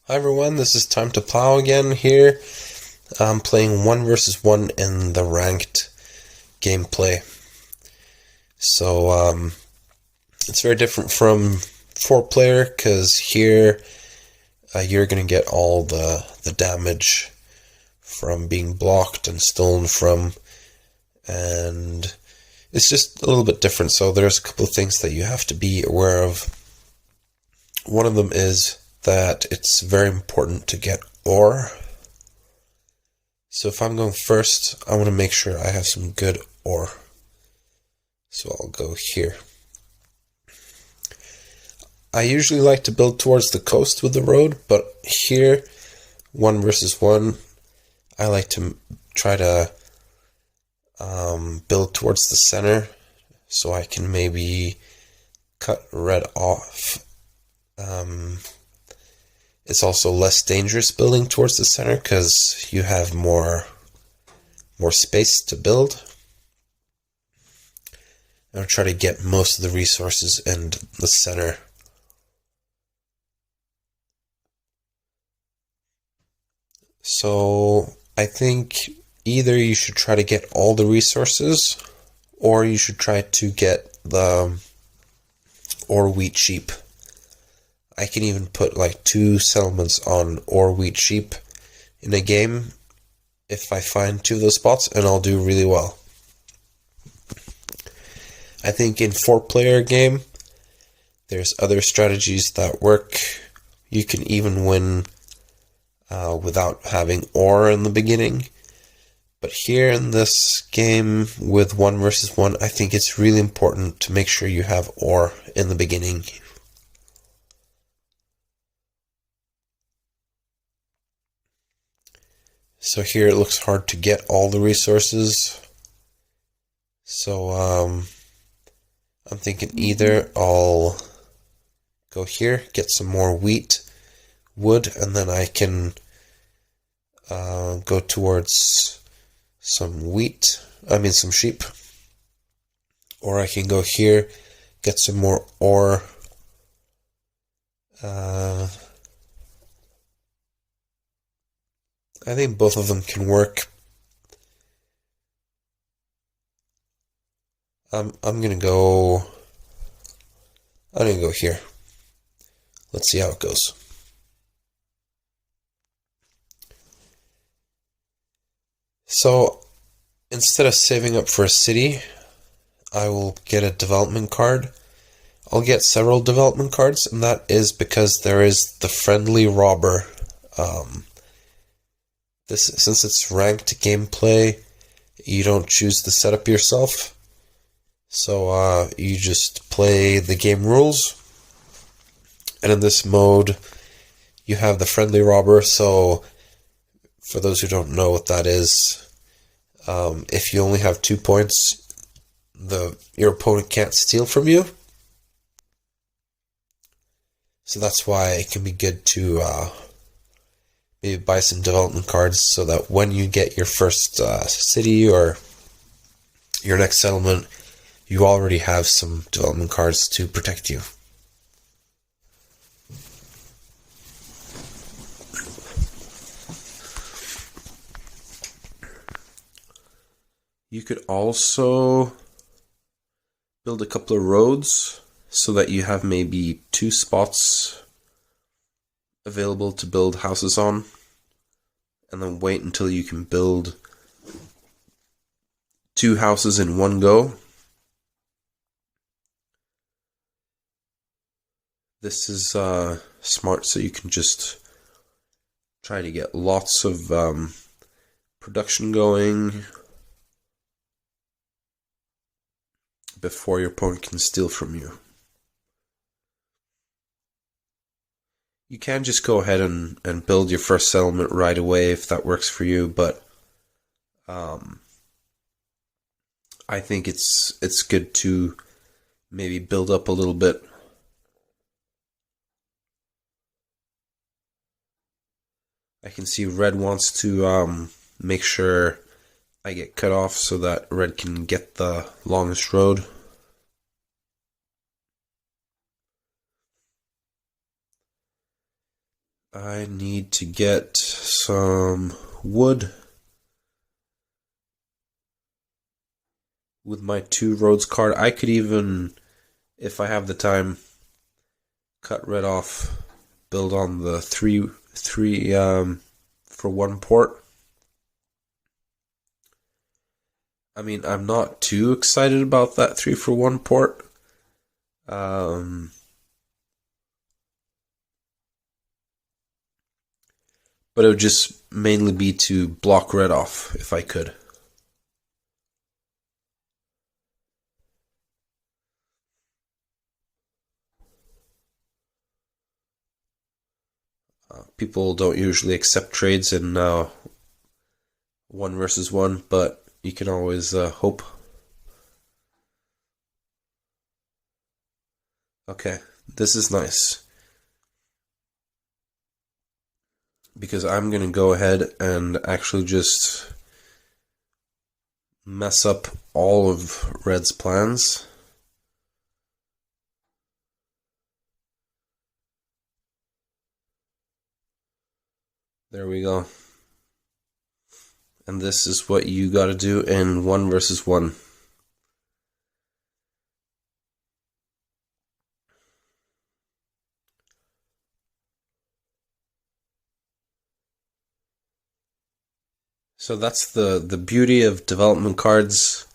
Hi everyone, this is Time to Plow again here. I'm playing 1 versus 1 in the ranked gameplay. So it's very different from 4 player because here you're going to get all the damage from being blocked and stolen from, and it's just a little bit different. So there's a couple of things that you have to be aware of. One of them is that it's very important to get ore. So if I'm going first, I want to make sure I have some good ore. So I'll go here. I usually like to build towards the coast with the road, but here, 1 versus 1, I like to try to build towards the center so I can maybe cut red off. It's also less dangerous building towards the center because you have more space to build. I'll try to get most of the resources in the center. So I think either you should try to get all the resources, or you should try to get the ore wheat sheep. I can even put like 2 settlements on ore wheat sheep in a game if I find 2 of those spots, and I'll do really well. I think in 4-player game, there's other strategies that work. You can even win without having ore in the beginning. But here in this game with 1 versus 1, I think it's really important to make sure you have ore in the beginning. So here it looks hard to get all the resources. So I'm thinking either I'll go here, get some more wheat, wood, and then I can go towards some sheep. Or I can go here, get some more ore. I think both of them can work. I'm gonna go here. Let's see how it goes. So instead of saving up for a city, I will get a development card. I'll get several development cards, and that is because there is the friendly robber. Since it's ranked gameplay, you don't choose the setup yourself. So you just play the game rules. And in this mode, you have the friendly robber. So for those who don't know what that is, if you only have 2 points, your opponent can't steal from you. So that's why it can be good to maybe buy some development cards so that when you get your first city or your next settlement, you already have some development cards to protect you. You could also build a couple of roads so that you have maybe 2 spots available to build houses on, and then wait until you can build 2 houses in one go. This is smart, so you can just try to get lots of production going before your opponent can steal from you. You can just go ahead and build your first settlement right away if that works for you, but I think it's good to maybe build up a little bit. I can see red wants to make sure I get cut off so that red can get the longest road. I need to get some wood with my 2 roads card. I could even, if I have the time, cut red off, build on the three for 1 port. I mean, I'm not too excited about that 3 for 1 port. But it would just mainly be to block red off if I could. People don't usually accept trades in 1 versus 1, but you can always hope. Okay, this is nice. Because I'm going to go ahead and actually just mess up all of red's plans. There we go. And this is what you gotta do in 1 versus 1. So that's the beauty of development cards.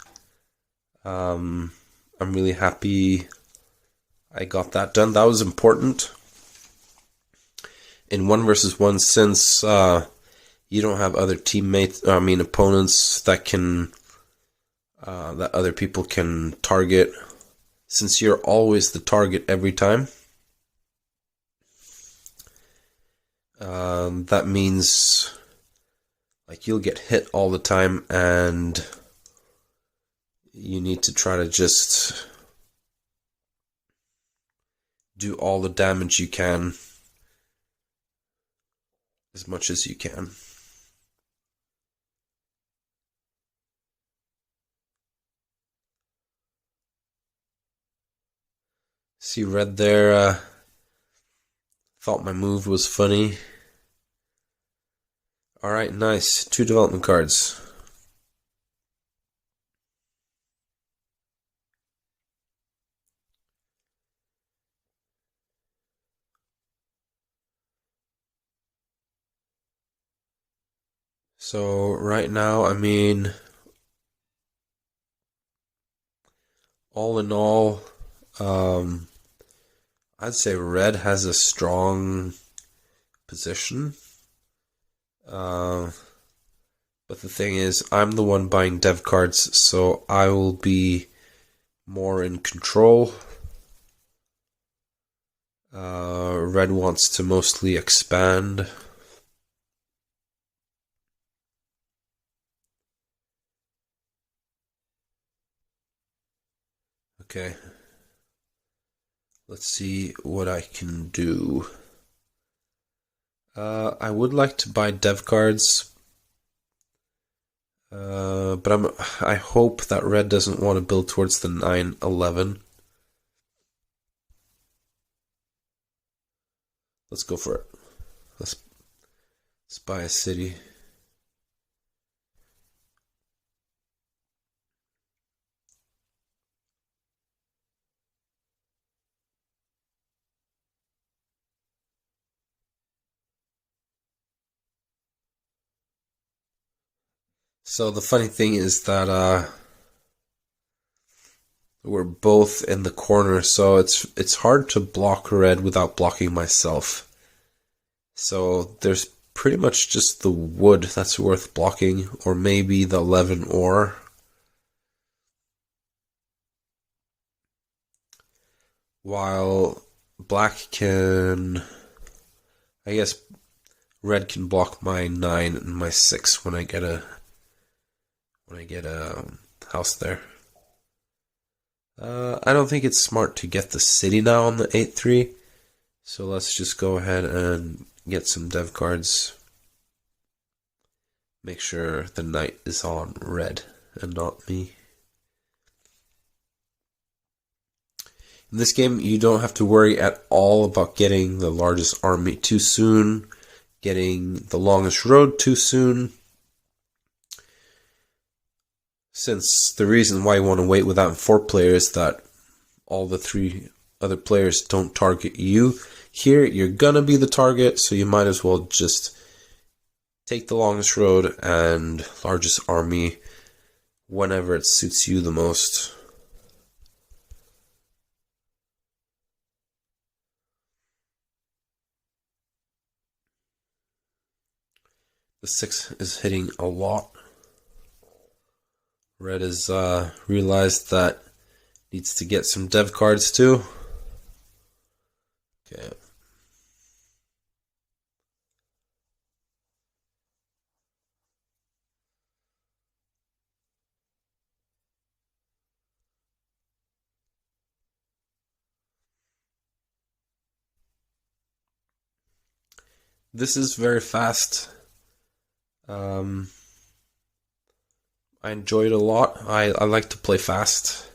I'm really happy I got that done. That was important in 1 versus 1 since you don't have other opponents that can that other people can target. Since you're always the target every time, that means like you'll get hit all the time, and you need to try to just do all the damage you can, as much as you can. See red there, thought my move was funny. Alright, nice. 2 development cards. So right now, I mean, all in all, I'd say red has a strong position. But the thing is, I'm the one buying dev cards, so I will be more in control. Red wants to mostly expand. Okay. Let's see what I can do. I would like to buy dev cards, but I hope that red doesn't want to build towards the 9-11. Let's go for it. Let's buy a city. So the funny thing is that we're both in the corner, so it's hard to block red without blocking myself. So there's pretty much just the wood that's worth blocking, or maybe the 11 ore. While black can, I guess red can block my 9 and my 6 when I get a house there. I don't think it's smart to get the city now on the 8-3, so let's just go ahead and get some dev cards. Make sure the knight is on red and not me. In this game, you don't have to worry at all about getting the largest army too soon, getting the longest road too soon. Since the reason why you want to wait with that 4 players is that all the 3 other players don't target you. Here, you're gonna be the target, so you might as well just take the longest road and largest army whenever it suits you the most. The 6 is hitting a lot. Red has realized that needs to get some dev cards too. Okay. This is very fast. I enjoy it a lot. I like to play fast.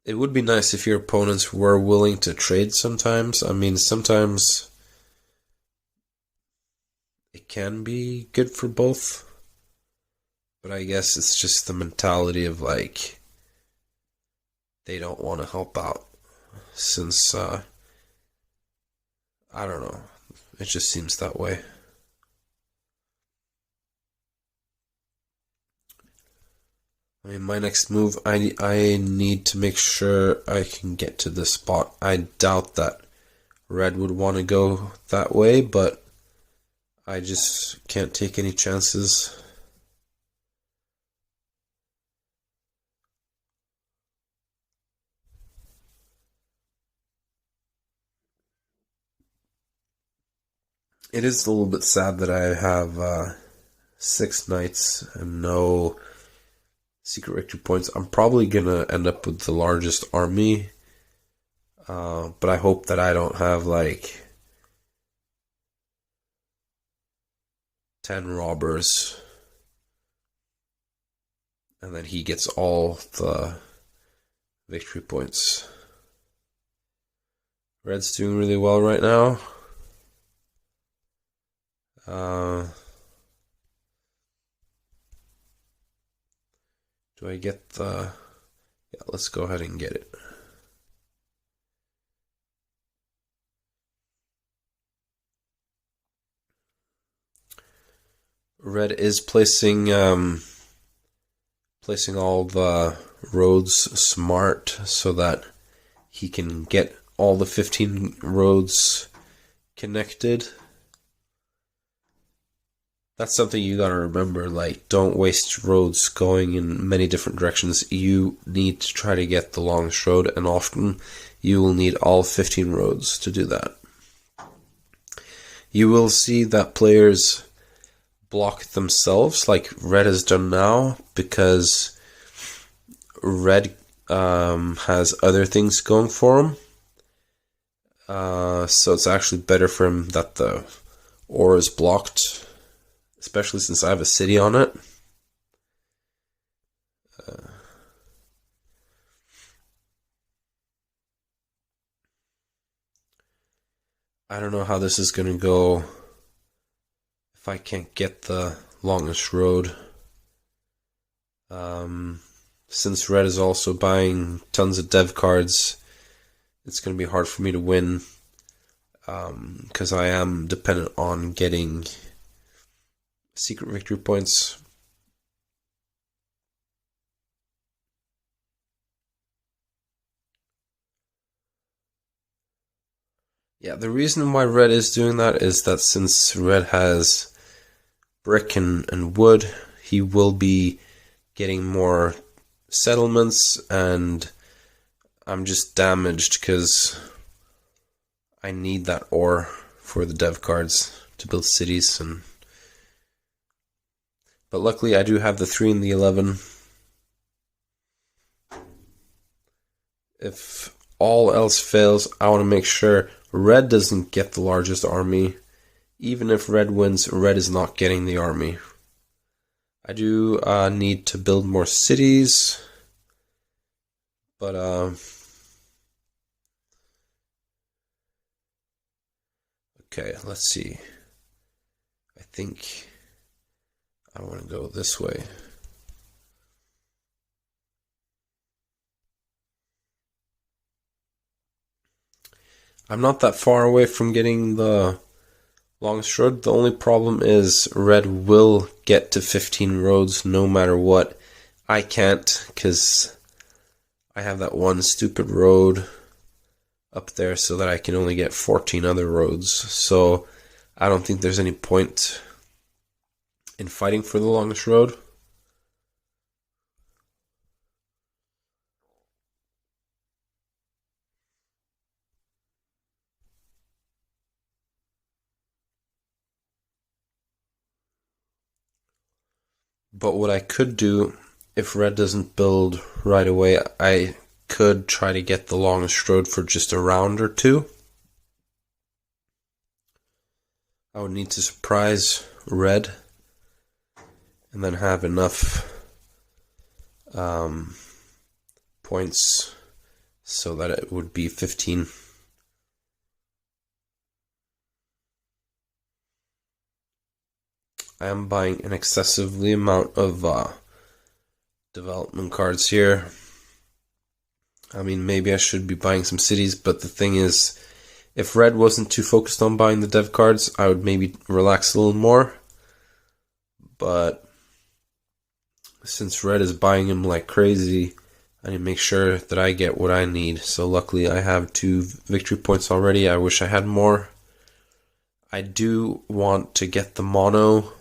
It would be nice if your opponents were willing to trade sometimes. I mean, sometimes it can be good for both. But I guess it's just the mentality of like, they don't want to help out. Since, I don't know. It just seems that way. I mean, my next move, I need to make sure I can get to this spot. I doubt that Red would want to go that way, but I just can't take any chances. It is a little bit sad that I have 6 knights and no secret victory points. I'm probably gonna end up with the largest army, but I hope that I don't have like 10 robbers and then he gets all the victory points. Red's doing really well right now. Do I get the... Yeah, let's go ahead and get it. Red is placing all the roads smart so that he can get all the 15 roads connected. That's something you gotta remember, like, don't waste roads going in many different directions. You need to try to get the longest road, and often you will need all 15 roads to do that. You will see that players block themselves, like Red has done now, because Red has other things going for him. So it's actually better for him that the ore is blocked, especially since I have a city on it. I don't know how this is going to go if I can't get the longest road. Since Red is also buying tons of dev cards, it's going to be hard for me to win, because I am dependent on getting secret victory points. Yeah, the reason why Red is doing that is that since Red has brick and wood, he will be getting more settlements, and I'm just damaged because I need that ore for the dev cards to build cities. But luckily I do have the 3 and the 11. If all else fails, I want to make sure Red doesn't get the largest army. Even if Red wins, Red is not getting the army. I do need to build more cities, but okay, let's see. I think I want to go this way. I'm not that far away from getting the longest road. The only problem is red will get to 15 roads no matter what. I can't because I have that one stupid road up there so that I can only get 14 other roads. So I don't think there's any point in fighting for the longest road. But what I could do, if red doesn't build right away, I could try to get the longest road for just a round or two. I would need to surprise red and then have enough points so that it would be 15. I am buying an excessively amount of development cards here. I mean, maybe I should be buying some cities, but the thing is, if red wasn't too focused on buying the dev cards, I would maybe relax a little more. But since red is buying them like crazy, I need to make sure that I get what I need. So luckily I have 2 victory points already. I wish I had more. I do want to get the mono.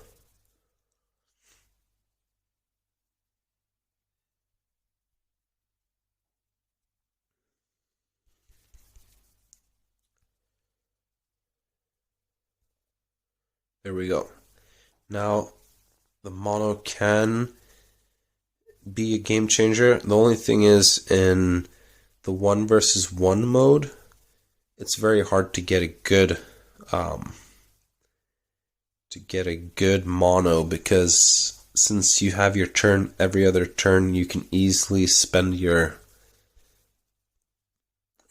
There we go. Now, the mono can be a game changer. The only thing is, in the 1 versus 1 mode, it's very hard to get a good mono, because since you have your turn every other turn, you can easily spend your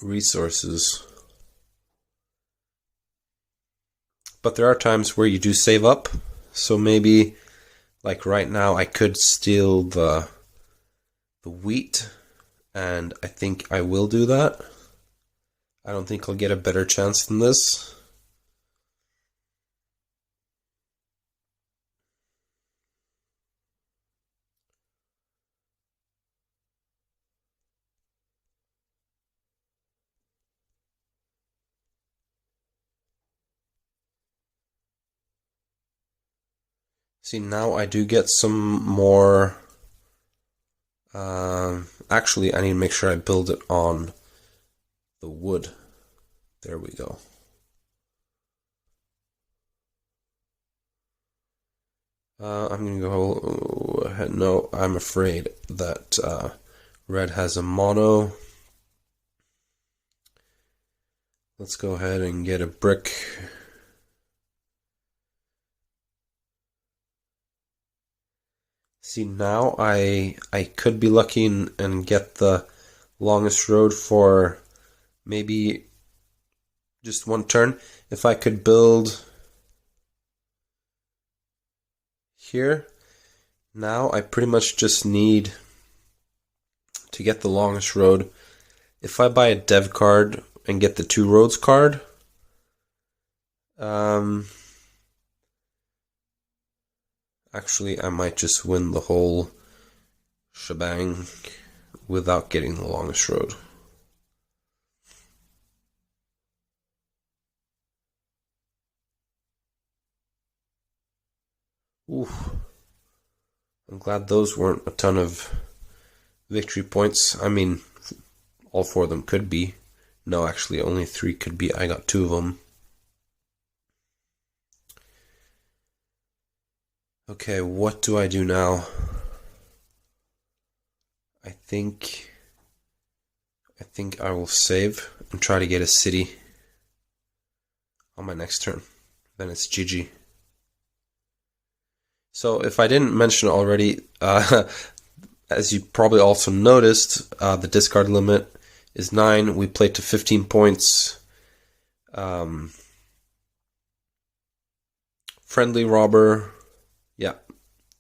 resources. But there are times where you do save up, so maybe, like right now, I could steal the wheat, and I think I will do that. I don't think I'll get a better chance than this. See, now I do get some more. Actually, I need to make sure I build it on the wood. There we go. I'm gonna go ahead. No, I'm afraid that red has a mono. Let's go ahead and get a brick. See, now I could be lucky and get the longest road for maybe just 1 turn. If I could build here, now I pretty much just need to get the longest road. If I buy a dev card and get the 2 roads card, actually I might just win the whole shebang without getting the longest road. Oof. I'm glad those weren't a ton of victory points. I mean, all 4 of them could be. No, actually, only 3 could be. I got 2 of them. Okay, what do I do now? I think I will save and try to get a city on my next turn. Then it's GG. So if I didn't mention already, as you probably also noticed, the discard limit is 9. We played to 15 points. Friendly robber. Yeah,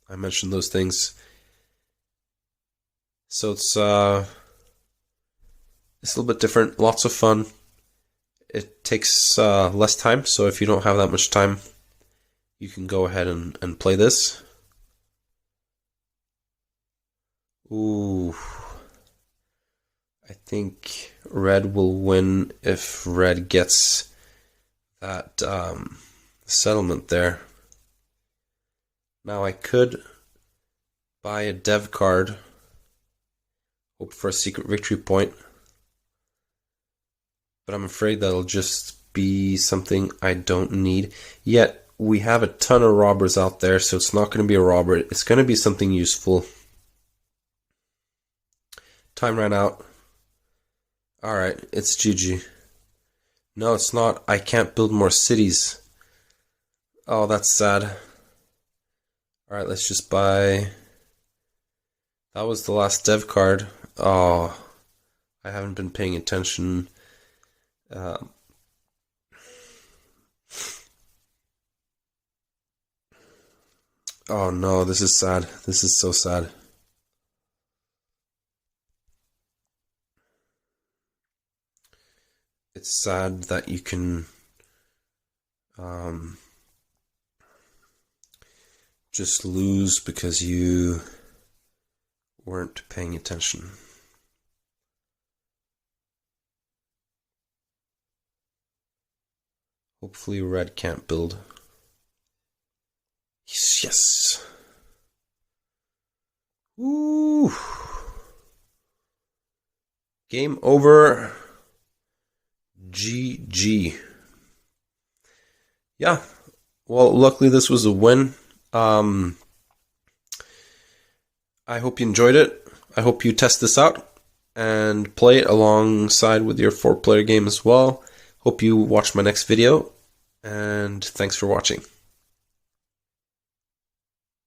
I mentioned those things. So it's a little bit different. Lots of fun. It takes less time, so if you don't have that much time, you can go ahead and play this. Ooh. I think red will win if red gets that settlement there. Now I could buy a dev card, hope for a secret victory point, but I'm afraid that'll just be something I don't need. Yet we have a ton of robbers out there, so it's not going to be a robber. It's going to be something useful. Time ran out. Alright, it's GG. No, it's not. I can't build more cities. Oh, that's sad. Alright, let's just buy... That was the last dev card. Oh, I haven't been paying attention. Oh no, this is sad. This is so sad. It's sad that you can just lose because you weren't paying attention. Hopefully red can't build. Yes. Woo. Game over. GG. Yeah. Well, luckily this was a win. I hope you enjoyed it. I hope you test this out and play it alongside with your 4-player game as well. Hope you watch my next video, and thanks for watching.